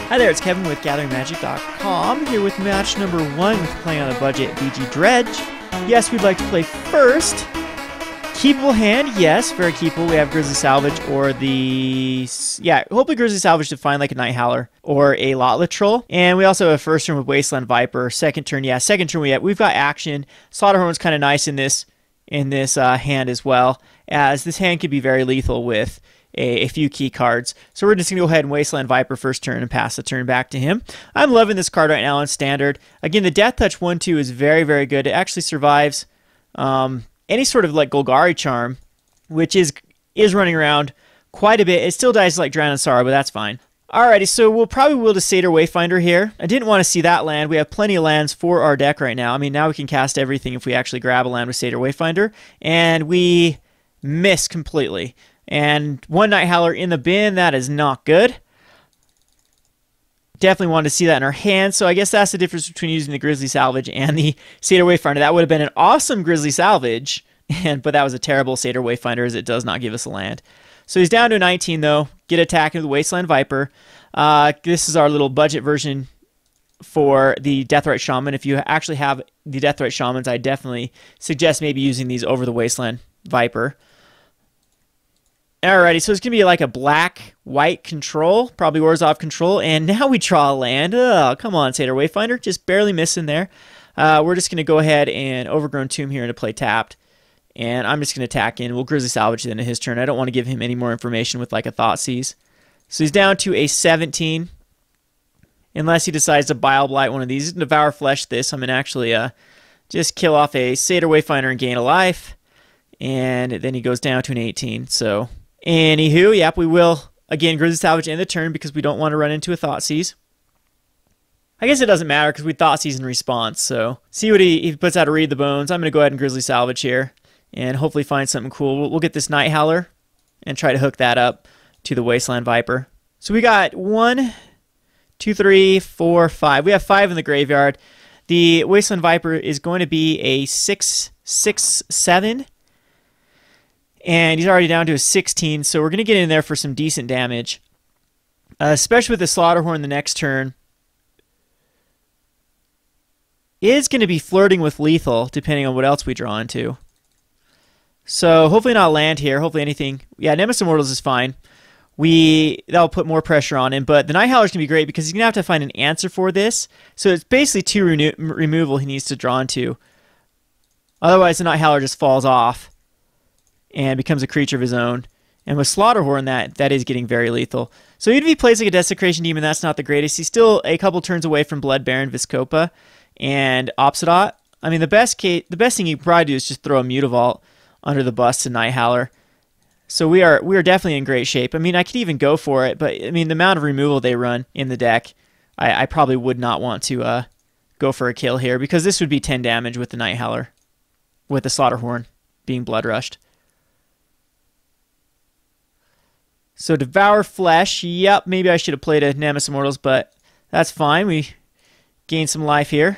Hi there, it's Kevin with GatheringMagic.com, here with match number 1 with playing on a budget BG Dredge. Yes, we'd like to play first. Keepable hand, yes, very keepable. We have Grisly Salvage or hopefully Grisly Salvage to find like a Nighthowler or a Lotleth Troll. And we also have a first turn with Wasteland Viper. Second turn, we've got action. Slaughterhorn's kind of nice in this hand as well, as this hand could be very lethal with a few key cards. So we're just going to go ahead and Wasteland Viper first turn and pass the turn back to him. I'm loving this card right now in Standard. Again, the Death Touch 1-2 is very, very good. It actually survives any sort of like Golgari Charm, which is running around quite a bit. It still dies like Drown in Sorrow, but that's fine. Alrighty, so we'll probably will to Satyr Wayfinder here. I didn't want to see that land. We have plenty of lands for our deck right now. I mean, now we can cast everything if we actually grab a land with Satyr Wayfinder. And we miss completely. And one Nighthowler in the bin, that is not good. Definitely wanted to see that in our hand, so I guess that's the difference between using the Grisly Salvage and the Satyr Wayfinder. That would have been an awesome Grisly Salvage, but that was a terrible Satyr Wayfinder as it does not give us a land. So he's down to 19 though. Get attacking with the Wasteland Viper. This is our little budget version for the Deathrite Shaman. If you actually have the Deathrite Shamans, I definitely suggest maybe using these over the Wasteland Viper. Alrighty, so it's going to be like a black-white control, probably Orzhov control, and now we draw a land. Oh, come on, Satyr Wayfinder, just barely missing there. We're just going to go ahead and Overgrown Tomb here to play tapped, and I'm just going to attack in. We'll Grisly Salvage then in his turn. I don't want to give him any more information with like a Thoughtseize. So he's down to a 17, unless he decides to Bile Blight one of these. Devour Flesh this. I'm going to actually just kill off a Satyr Wayfinder and gain a life, and then he goes down to an 18, so... Anywho, yep, we will, again, Grisly Salvage in the turn because we don't want to run into a Thoughtseize. I guess it doesn't matter because we Thoughtseize in response, so see what he puts out to Read the Bones. I'm going to go ahead and Grisly Salvage here and hopefully find something cool. We'll get this Nighthowler and try to hook that up to the Wasteland Viper. So we got 1, 2, 3, 4, 5. We have 5 in the graveyard. The Wasteland Viper is going to be a 6, 6, 7. And he's already down to a 16, so we're going to get in there for some decent damage. Especially with the Slaughterhorn the next turn. Is going to be flirting with lethal, depending on what else we draw into. So hopefully not land here. Hopefully anything... Yeah, Nemesis of Mortals is fine. That'll put more pressure on him, but the Nighthowler's going to be great because he's going to have to find an answer for this. So it's basically 2 removal he needs to draw into. Otherwise the Nighthowler just falls off and becomes a creature of his own. And with Slaughterhorn, that is getting very lethal. So even if he plays like a Desecration Demon, that's not the greatest. He's still a couple turns away from Blood Baron, Viscopa, and Obsidot. I mean, the best thing you can probably do is just throw a Mutavault under the bus to Nighthowler. So we are definitely in great shape. I mean, I could even go for it, but I mean, the amount of removal they run in the deck, I probably would not want to go for a kill here because this would be 10 damage with the Nighthowler, with the Slaughterhorn being Blood Rushed. So Devour Flesh, yep, maybe I should have played a Nemesis of Mortals, but that's fine. We gained some life here.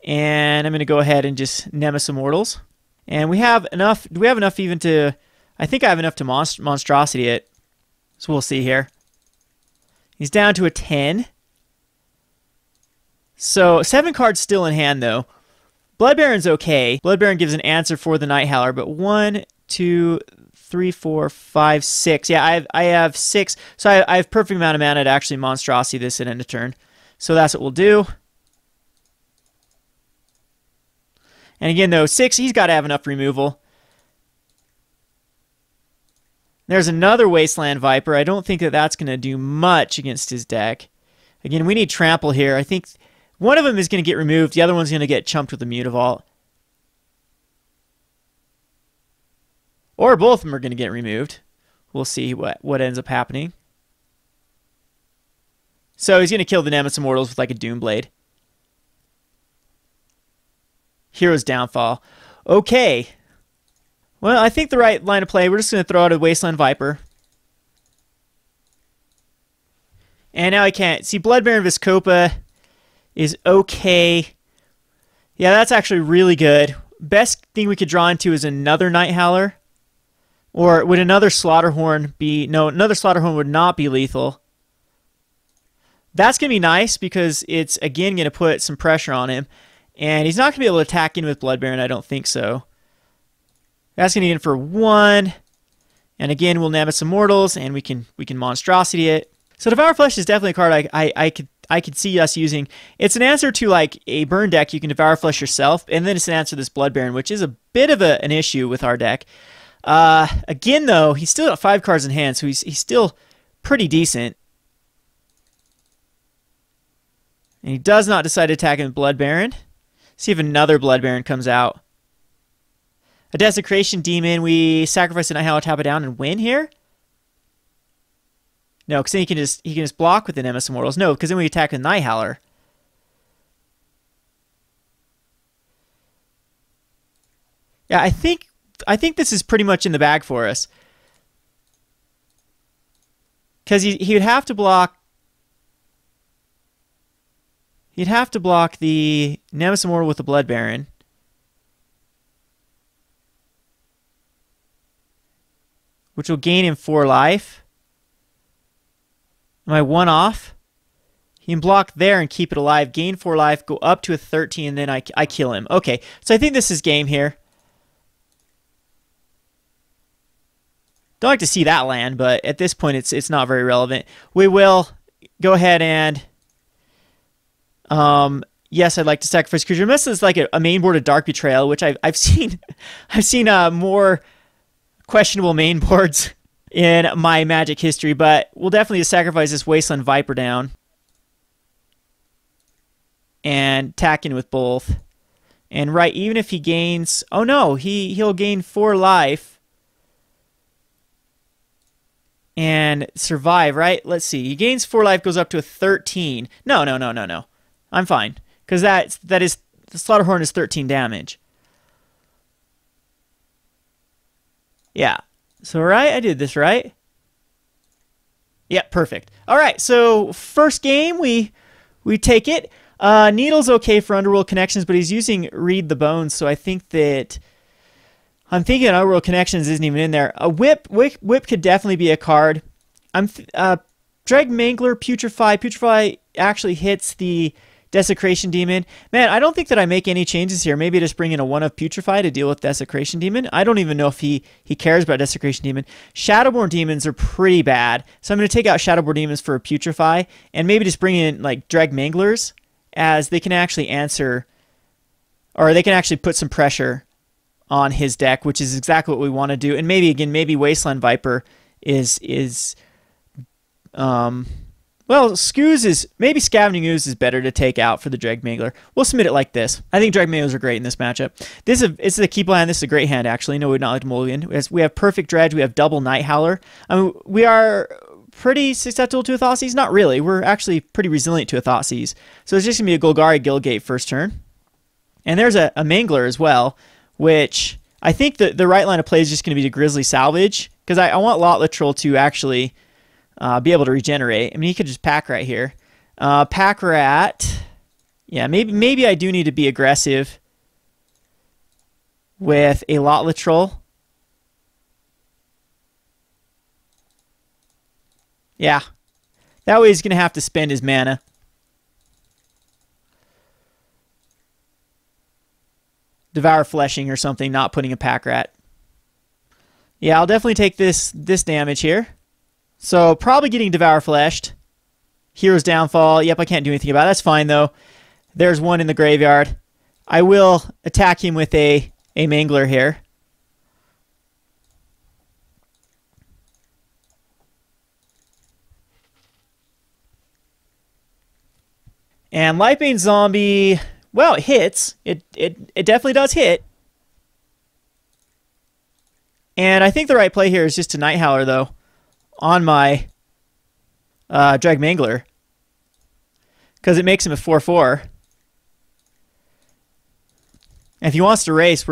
And I'm going to go ahead and just Nemesis of Mortals. And we have enough, do we have enough even to, I think I have enough to Monstrosity it. So we'll see here. He's down to a 10. So 7 cards still in hand though. Blood Baron's okay. Blood Baron gives an answer for the Nighthowler, but 1, 2, 3, 4, 5, 6. Yeah, I have 6. So I have perfect amount of mana to actually Monstrosity this at end of turn. So that's what we'll do. And again, though, 6, he's got to have enough removal. There's another Wasteland Viper. I don't think that that's going to do much against his deck. Again, we need Trample here. I think one of them is going to get removed. The other one's going to get chumped with the Mutavault. Or both of them are going to get removed. We'll see what ends up happening. So he's going to kill the Nemesis of Mortals with like a Doomblade. Hero's Downfall. Okay. Well, I think the right line of play, we're just going to throw out a Wasteland Viper. And now I can't. See, Blood Baron Viscopa is okay. Yeah, that's actually really good. Best thing we could draw into is another Nighthowler. Or would another Slaughterhorn be... No, another Slaughterhorn would not be lethal. That's going to be nice because it's, again, going to put some pressure on him. And he's not going to be able to attack in with Blood Baron, I don't think so. That's going to get in for 1. And again, we'll Nemesis of Mortals, and we can Monstrosity it. So Devour Flesh is definitely a card I could see us using. It's an answer to like a burn deck. You can Devour Flesh yourself, and then it's an answer to this Blood Baron, which is a bit of an issue with our deck. Again, though, he's still got 5 cards in hand, so he's still pretty decent. And he does not decide to attack him with Blood Baron. See if another Blood Baron comes out. A Desecration Demon. We sacrifice a Nighthowler, tap it down, and win here? No, because then he can just block with the Nemesis of Mortals. No, because then we attack the Nighthowler. Yeah, I think this is pretty much in the bag for us. Because he would have to block. He'd have to block the Nemesis of Mortal with the Blood Baron. Which will gain him 4 life. Am I 1 off? He can block there and keep it alive. Gain 4 life, go up to a 13, and then I kill him. Okay, so I think this is game here. Don't like to see that land, but at this point it's not very relevant. We will go ahead and... yes, I'd like to sacrifice creature. This is like a main board of Dark Betrayal, which I've seen more questionable main boards in my Magic history, but we'll definitely sacrifice this Wasteland Viper down and tack in with both. And right, even if he gains, oh no, he'll gain 4 life and survive, right? Let's see. He gains 4 life, goes up to a 13. No. I'm fine, because that is the Slaughterhorn is 13 damage. Yeah. So right, I did this right. Yeah, perfect. All right, so first game we take it. Needle's okay for Underworld Connections, but he's using Read the Bones, so I think that I'm thinking Underworld Connections isn't even in there. A Whip could definitely be a card. Dreg Mangler, Putrefy. Putrefy actually hits the Desecration Demon. Man, I don't think that I make any changes here. Maybe just bring in a 1 of Putrefy to deal with Desecration Demon. I don't even know if he cares about Desecration Demon. Shadowborn Demons are pretty bad, so I'm going to take out Shadowborn Demons for a Putrefy, and maybe just bring in like Dreg Manglers, as they can actually answer, or they can actually put some pressure on his deck, which is exactly what we want to do. And maybe Wasteland Viper is well, maybe Scavenging Ooze is better to take out for the Dreg Mangler. We'll submit it like this. I think Dreg Manglers are great in this matchup. It's a keep hand. This is a great hand, actually. No, we're not like Mulligan. We have Perfect Dredge. We have double Nighthowler. I mean, we are pretty susceptible to a Thoughtseize. Not really. We're actually pretty resilient to a Thoughtseize. So it's just going to be a Golgari Guildgate first turn. And there's a Mangler as well, which I think the right line of play is just going to be to Grisly Salvage, because I want Lotleth Troll to actually... be able to regenerate. I mean, he could just pack rat here. Pack rat. Yeah, maybe I do need to be aggressive with a Lotleth Troll. Yeah. That way he's going to have to spend his mana. Devour Fleshing or something, not putting a pack rat. Yeah, I'll definitely take this damage here. So, probably getting Devour Fleshed. Hero's Downfall. Yep, I can't do anything about it. That's fine, though. There's 1 in the graveyard. I will attack him with a Mangler here. And Lightbane Zombie, well, it hits. It definitely does hit. And I think the right play here is just to Nighthowler, though, on my Dreg Mangler, because it makes him a 4/4. And if he wants to race,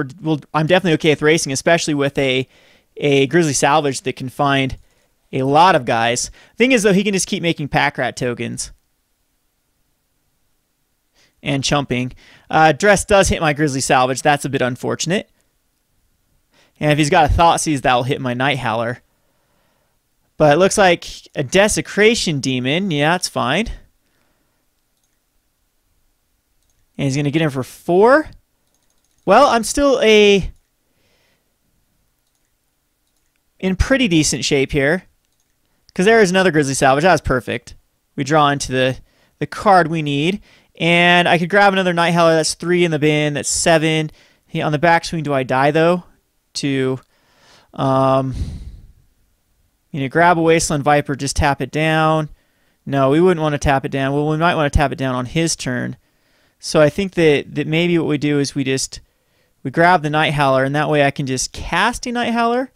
I'm definitely okay with racing, especially with a Grisly Salvage that can find a lot of guys. Thing is, though, he can just keep making pack rat tokens and chumping. Dress does hit my Grisly Salvage. That's a bit unfortunate. And if he's got a Thoughtseize, that will hit my Nighthowler. But it looks like a Desecration Demon. Yeah, that's fine. And he's going to get in for 4. Well, I'm still in pretty decent shape here. Because there is another Grisly Salvage. That was perfect. We draw into the card we need. And I could grab another Nighthowler. That's 3 in the bin. That's 7. Hey, on the backswing, do I die, though? To, grab a Wasteland Viper, just tap it down. No, we wouldn't want to tap it down. Well, we might want to tap it down on his turn. So I think that maybe what we do is we grab the Nighthowler, and that way I can just cast a Nighthowler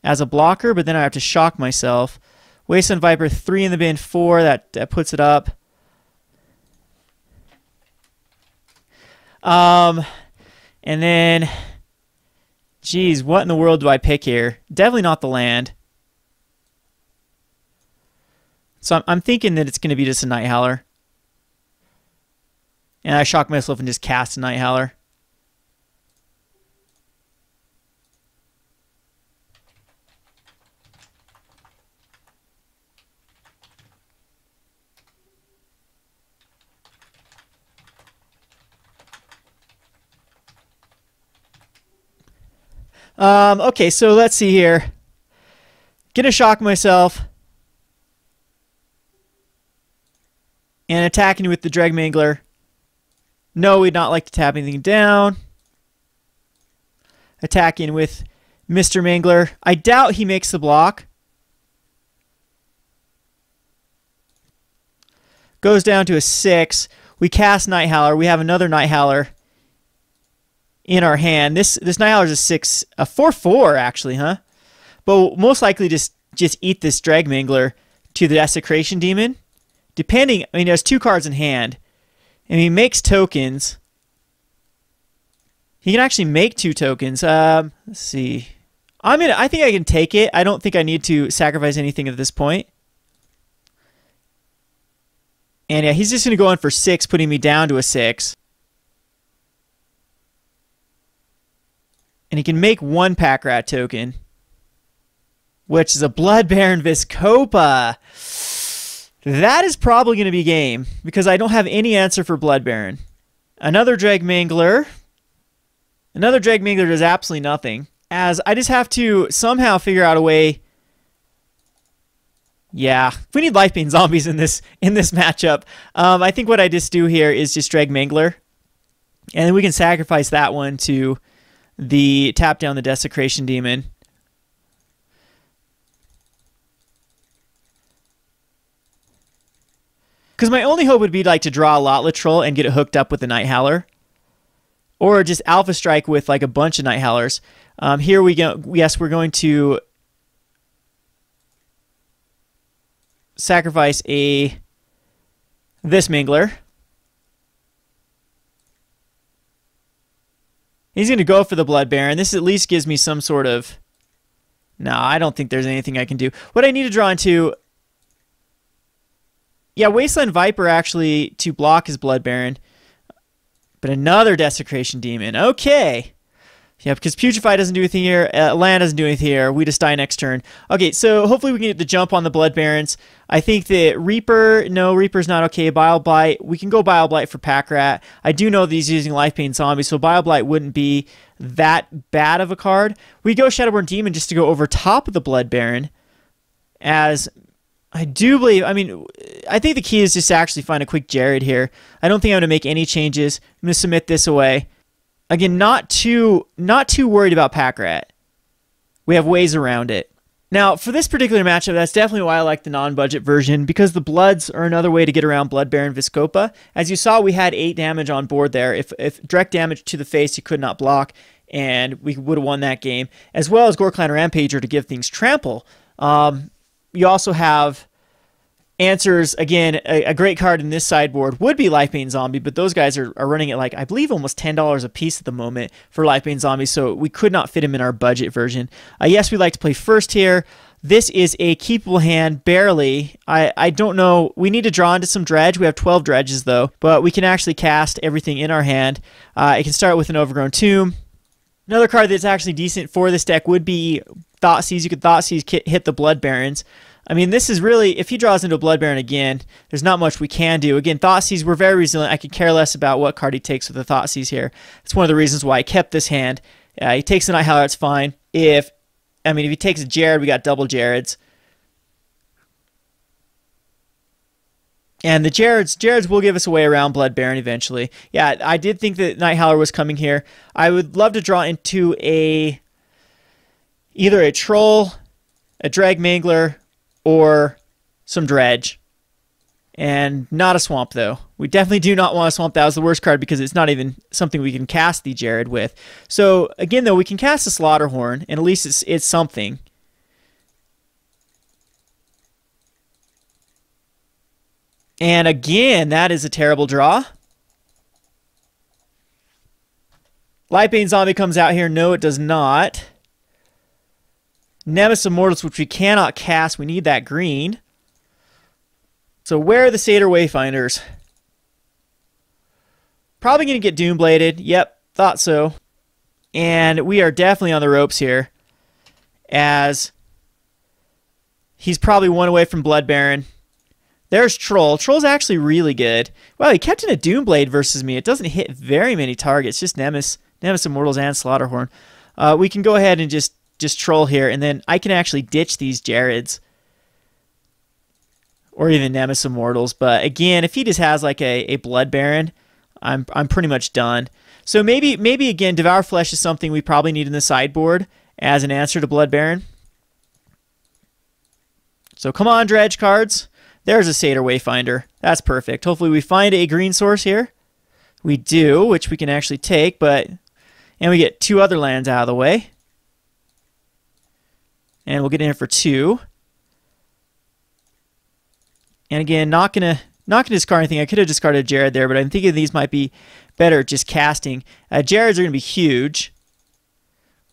as a blocker, but then I have to shock myself. Wasteland Viper, 3 in the bin, 4. That puts it up. And then, geez, what in the world do I pick here? Definitely not the land. So I'm thinking that it's going to be just a Nighthowler. And I shock myself and just cast a Nighthowler. Okay, so let's see here. Gonna shock myself. And attacking with the Dreg Mangler. No, we'd not like to tap anything down. Attacking with Mr. Mangler. I doubt he makes the block. Goes down to a 6. We cast Nighthowler. We have another Nighthowler in our hand. This Nighthowler is a 4/4 actually, huh? But we'll most likely just eat this Dreg Mangler to the Desecration Demon. Depending, I mean, there's 2 cards in hand, and he makes tokens. He can actually make 2 tokens. Let's see. I think I can take it. I don't think I need to sacrifice anything at this point. And yeah, he's just going to go in for 6, putting me down to a 6. And he can make 1 Pack Rat token, which is a Blood Baron Vizkopa. That is probably going to be game, because I don't have any answer for Blood Baron. Another Dreg Mangler. Another Dreg Mangler does absolutely nothing, as I just have to somehow figure out a way. Yeah, we need Life Bane Zombies in this matchup. I think what I just do here is just Dreg Mangler, and then we can sacrifice that one to the tap down the Desecration Demon. Because my only hope would be like to draw a Lotleth Troll and get it hooked up with the Nighthowler. Or just Alpha Strike with like a bunch of Nighthowlers. Here we go. Yes, we're going to sacrifice this Mangler. He's going to go for the Blood Baron. This at least gives me some sort of... No, I don't think there's anything I can do. What I need to draw into... Yeah, Wasteland Viper actually to block his Blood Baron. But another Desecration Demon. Okay. Yeah, because Putrefy doesn't do anything here. Land doesn't do anything here. We just die next turn. Okay, so hopefully we can get the jump on the Blood Barons. I think that Reaper... No, Reaper's not okay. Bile Blight. We can go Bile Blight for Pack Rat. I do know that he's using Life Bane Zombie, so Bile Blight wouldn't be that bad of a card. We go Shadowborn Demon just to go over top of the Blood Baron. As... I do believe, I mean, I think the key is just to actually find a quick Jarad here. I don't think I'm going to make any changes. I'm going to submit this away. Again, not too worried about Pack Rat. We have ways around it. Now, for this particular matchup, that's definitely why I like the non-budget version, because the Bloods are another way to get around Blood Baron Vizkopa. As you saw, we had 8 damage on board there. If direct damage to the face, he could not block, and we would have won that game, as well as Gore-Clan Rampager to give things trample. You also have answers. Again, a great card in this sideboard would be Life Bane Zombie, but those guys are running at, like, I believe almost $10 a piece at the moment for Life Bane Zombie, so we could not fit him in our budget version. Yes, we like to play first here. This is a keepable hand, barely. I don't know. We need to draw into some Dredge. We have 12 Dredges, though, but we can actually cast everything in our hand. It can start with an Overgrown Tomb. Another card that's actually decent for this deck would be Thoughtseize. You could Thoughtseize hit the Blood Barons. I mean, this is really, if he draws into a Blood Baron again, there's not much we can do. Again, Thoughtseize, we're very resilient. I could care less about what card he takes with the Thoughtseize here. It's one of the reasons why I kept this hand. He takes the Nighthowler, it's fine. If he takes a Jarad, we got double Jarads. And the Jarads will give us a way around Blood Baron eventually. Yeah, I did think that Nighthowler was coming here. I would love to draw into either a Troll, a Dreg Mangler, or some Dredge. And not a Swamp, though. We definitely do not want a Swamp. That was the worst card because it's not even something we can cast the Jarad with. So, again, though, we can cast the Slaughterhorn, and at least it's something. And again, that is a terrible draw. Lightbane Zombie comes out here. No, it does not. Nemesis of Mortals, which we cannot cast. We need that green. So where are the Satyr Wayfinders? Probably going to get Doombladed. Yep, thought so. And we are definitely on the ropes here, as he's probably one away from Blood Baron. There's Troll. Troll's actually really good. Wow, he kept in a Doomblade versus me. It doesn't hit very many targets, just Nemesis of Mortals and Slaughterhorn. We can go ahead and just Troll here, and then I can actually ditch these Jarads. Or even Nemesis of Mortals. But again, if he just has like a Blood Baron, I'm pretty much done. So maybe again, Devour Flesh is something we probably need in the sideboard as an answer to Blood Baron. So come on, Dredge cards. There's a Satyr Wayfinder. That's perfect. Hopefully we find a green source here. We do, which we can actually take, and we get 2 other lands out of the way. And we'll get in here for 2. And again, not gonna discard anything. I could have discarded Jarad there, but I'm thinking these might be better just casting. Jarads are gonna be huge.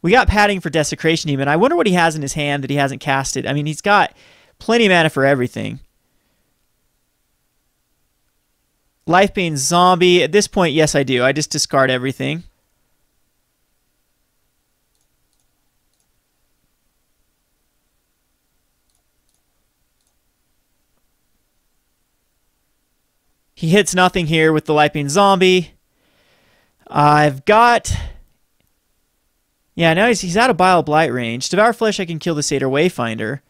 We got padding for Desecration Demon. I wonder what he has in his hand that he hasn't casted. I mean, he's got plenty of mana for everything. Lifebane Zombie. At this point, yes, I do. I just discard everything. He hits nothing here with the Lifebane Zombie. I've got... Yeah, now he's out of Bile Blight range. Devour Flesh, I can kill the Satyr Wayfinder.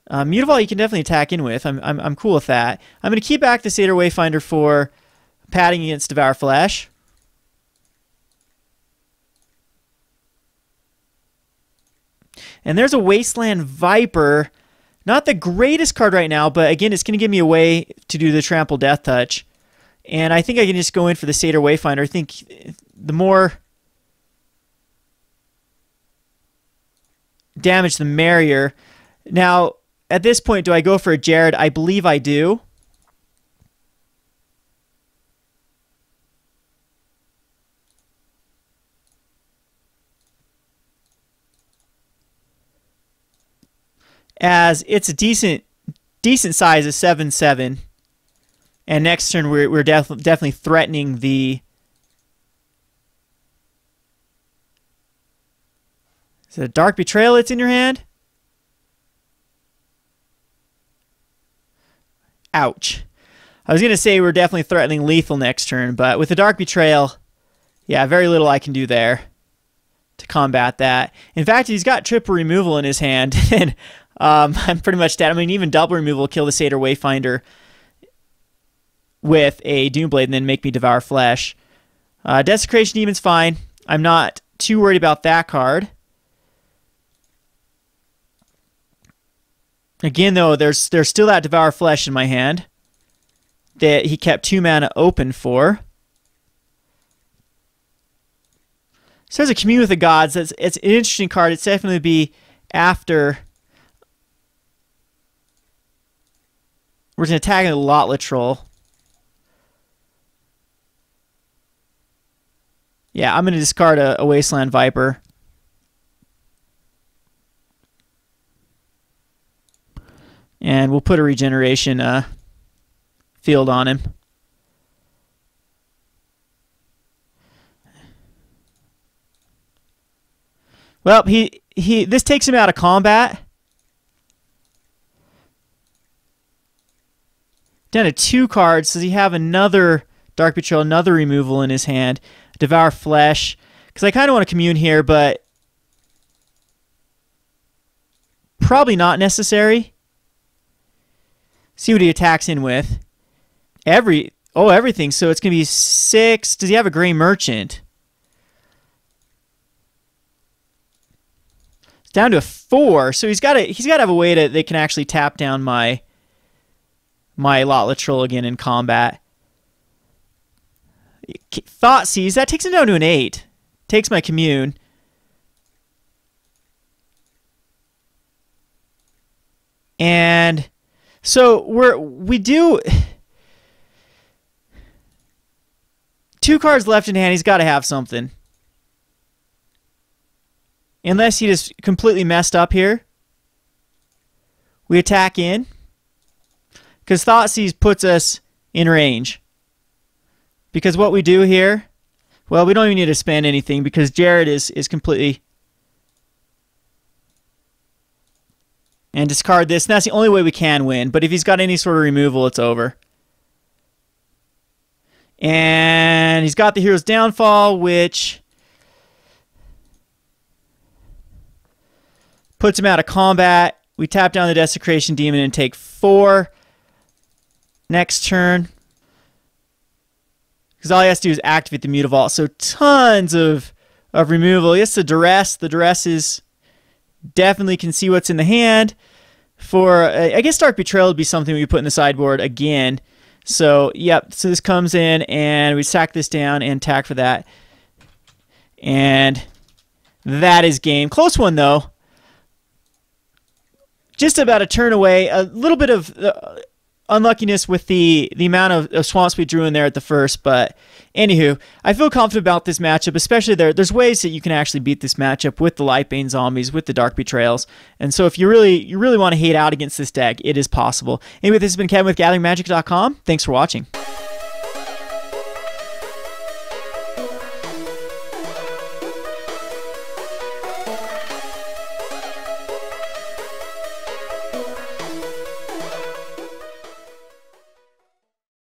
Mutavault you can definitely attack in with. I'm cool with that. I'm going to keep back the Satyr Wayfinder for padding against Devour Flesh. And there's a Wasteland Viper. Not the greatest card right now, but again, it's going to give me a way to do the Trample Death Touch. And I think I can just go in for the Satyr Wayfinder. I think the more damage, the merrier. Now, at this point, do I go for a Jarad? I believe I do. As it's a decent size of 7/7, and next turn we're definitely threatening the. Is it a Dark Betrayal that's in your hand? Ouch. I was going to say we're definitely threatening lethal next turn, but with the Dark Betrayal, yeah, very little I can do there to combat that. In fact, he's got triple removal in his hand, and I'm pretty much dead. I mean, even double removal will kill the Satyr Wayfinder with a Doomblade and then make me Devour Flesh. Desecration Demon's fine. I'm not too worried about that card. Again, though, there's still that Devour Flesh in my hand that he kept 2 mana open for. So there's a Commune with the Gods. It's an interesting card. It's definitely be after. We're going to attack a Lotleth Troll. Yeah, I'm going to discard a Wasteland Viper. And we'll put a regeneration field on him. Well, this takes him out of combat. Down to 2 cards. Does he have another Dark Betrayal, another removal in his hand? Devour Flesh. Because I kind of want to commune here, but probably not necessary. See what he attacks in with. Everything. So it's going to be 6. Does he have a Gray Merchant? It's down to a 4. So he's got to have a way that they can actually tap down my Lotleth Troll again in combat. Thoughtseize, that takes him down to an 8. Takes my Commune. And so we do 2 cards left in hand. He's got to have something. Unless he just completely messed up here. We attack in. Because Thoughtseize puts us in range. Because what we do here, well, we don't even need to spend anything because Jarad is completely... And discard this. And that's the only way we can win. But if he's got any sort of removal, it's over. And he's got the Hero's Downfall, which puts him out of combat. We tap down the Desecration Demon and take 4. Next turn. Because all he has to do is activate the Mutavault. So tons of removal. Yes, the Duress. The Duress is definitely can see what's in the hand. For I guess Dark Betrayal would be something we put in the sideboard again. So yep. So this comes in and we sack this down and attack for that. And that is game. Close one though. Just about a turn away. A little bit of unluckiness with the amount of swamps we drew in there at the first, but anywho, I feel confident about this matchup, especially there's ways that you can actually beat this matchup with the Lightbane zombies, with the Dark Betrayals, and so if you really want to hate out against this deck, it is possible. Anyway, this has been Kevin with GatheringMagic.com. Thanks for watching.